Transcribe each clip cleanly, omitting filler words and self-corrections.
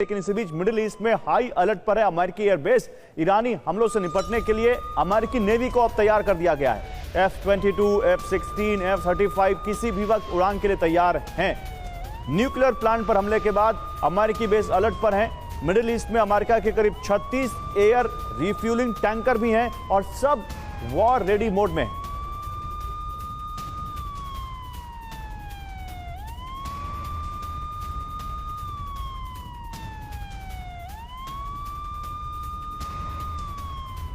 लेकिन इसी बीच middle east में हाई अलर्ट पर है अमेरिकी एयरबेस। ईरानी हमलों से निपटने के लिए अमेरिकी नेवी को अब तैयार कर दिया गया है। F-22, F-16, F-35 किसी भी वक्त उड़ान के लिए तैयार हैं। न्यूक्लियर प्लांट पर हमले के बाद अमेरिकी बेस अलर्ट पर है। मिडिल ईस्ट में अमेरिका के करीब 36 एयर रिफ्यूलिंग टैंकर भी हैं और सब वॉर रेडी मोड में है।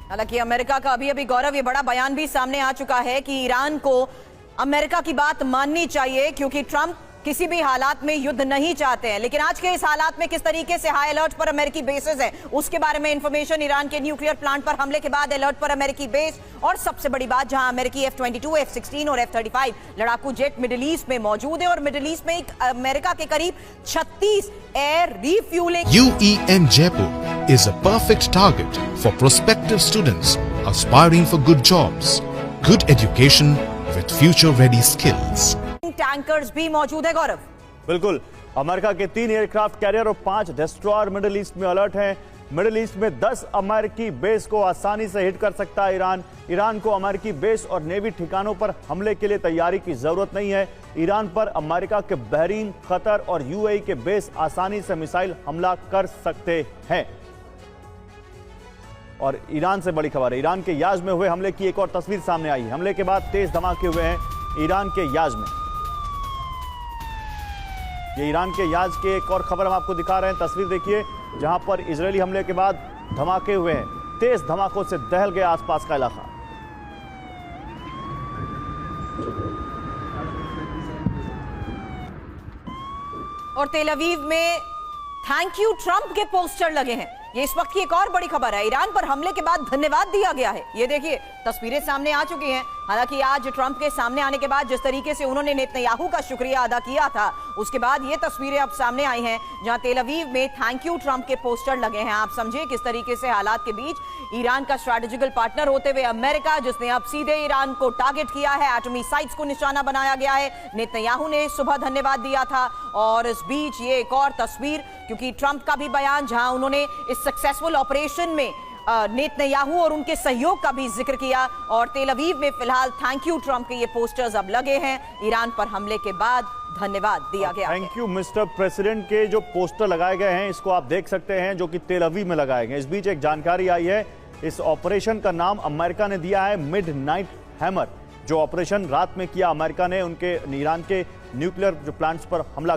हालांकि अमेरिका का अभी गौरव ये बड़ा बयान भी सामने आ चुका है कि ईरान को अमेरिका की बात माननी चाहिए क्योंकि ट्रंप किसी भी हालात में युद्ध नहीं चाहते हैं। लेकिन आज के इस हालात में किस तरीके से हाई अलर्ट पर अमेरिकी बेसेस है उसके बारे में इंफॉर्मेशन, ईरान के न्यूक्लियर प्लांट पर हमले के बाद अलर्ट पर अमेरिकी बेस, और सबसे बड़ी बात जहां अमेरिकी F-22, F-16 और F-35 लड़ाकू जेट मिडिल ईस्ट में मौजूद है और मिडिल ईस्ट में अमेरिका के करीब 36 air refuelling. UEM Jaipur is a perfect target for prospective students aspiring for good jobs, good education with future-ready skills. Tankers भी मौजूद है गौरव। बिल्कुल, अमेरिका के 3 एयरक्राफ्ट कैरियर और 5 डिस्ट्रॉयर मिडिल ईस्ट में अलर्ट हैं। मिडिल ईस्ट में 10 अमेरिकी बेस को आसानी से हिट कर सकता है ईरान को अमेरिकी बेस और नेवी ठिकानों पर हमले के लिए तैयारी की जरूरत नहीं है। ईरान पर अमेरिका के बहरीन, कतर और UAE के बेस आसानी से मिसाइल हमला कर सकते हैं। और ईरान से बड़ी खबर है, ईरान के याज में हुए हमले की एक और तस्वीर सामने आई है। हमले के बाद तेज धमाके हुए हैं ईरान के याज में। ये ईरान के याज की एक और खबर हम आपको दिखा रहे हैं। तस्वीर देखिए जहां पर इजरायली हमले के बाद धमाके हुए हैं। तेज धमाकों से दहल गया आसपास का इलाका। और तेल अवीव में थैंक यू ट्रंप के पोस्टर लगे हैं। ये इस वक्त की एक और बड़ी खबर है। ईरान पर हमले के बाद धन्यवाद दिया गया है। ये देखिए तस्वीरें सामने आ चुकी हैं। हालांकि आज ट्रंप के सामने आने के बाद जिस तरीके से उन्होंने नेतन्याहू का शुक्रिया अदा किया था, उसके बाद ये तस्वीरें अब सामने आई हैं जहां तेल अवीव में थैंक यू ट्रंप के पोस्टर लगे हैं। आप समझिए किस तरीके से हालात के बीच ईरान का स्ट्रैटेजिकल पार्टनर होते हुए अमेरिका, जिसने अब सीधे ईरान को टारगेट किया है, एटॉमिक साइट्स को निशाना बनाया गया है। नेतन्याहू ने सुबह धन्यवाद दिया था और इस बीच ये एक और तस्वीर, क्योंकि ट्रंप का भी बयान जहां उन्होंने इस सक्सेसफुल ऑपरेशन में नेतन्याहू और उनके सहयोग का भी जिक्र किया। और तेल अवीव में फिलहाल थैंक यू ट्रंप के ये पोस्टर्स अब लगे हैं। ईरान पर हमले के बाद धन्यवाद दिया गया। थैंक यू मिस्टर प्रेसिडेंट के जो पोस्टर लगाए गए हैं, इसको आप देख सकते हैं, जो कि तेल अवीव में लगाए गए। इस बीच एक जानकारी आई है, इस ऑपरेशन का नाम अमेरिका ने दिया है मिडनाइट हैमर। जो ऑपरेशन रात में किया अमेरिका ने उनके ईरान के न्यूक्लियर जो प्लांट्स पर हमला